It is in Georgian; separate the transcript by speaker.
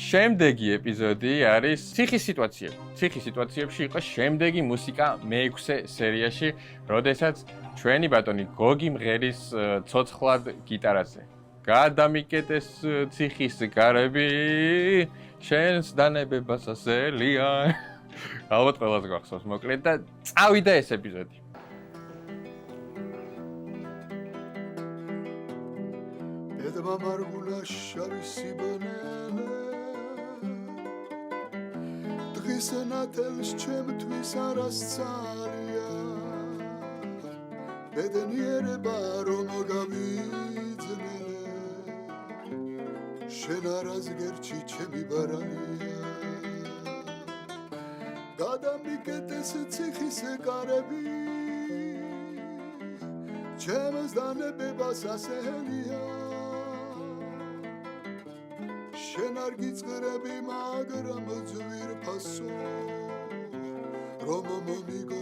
Speaker 1: შემდეგი ეპიზოდი არის ციხის სიტუაციები. ციხის სიტუაციებში იყო შემდეგი მუსიკა მე-6 სერიაში, როდესაც ჩვენი ბატონი გოგი მღერის ცოცხლად გიტარაზე. გადამიკეტეს ციხის გარები, შენს დანებებას ასელია. ალბათ ყველას გახსოვს მოკლედ და წავიდა ეს ეპიზოდი.
Speaker 2: დედმა მარგულა შავი სიბნელე დღის ნათელს ჩემთვის არასცალია ბედნიერება რომ გავიძნელე შენ არას გერჩი ჩემი ბარანია გადამიკეტეს ციხის კარები ჩემს დანებებას ასელია შენ არ გიწყრები მაგრამ ძვირფასო რომ მომიგო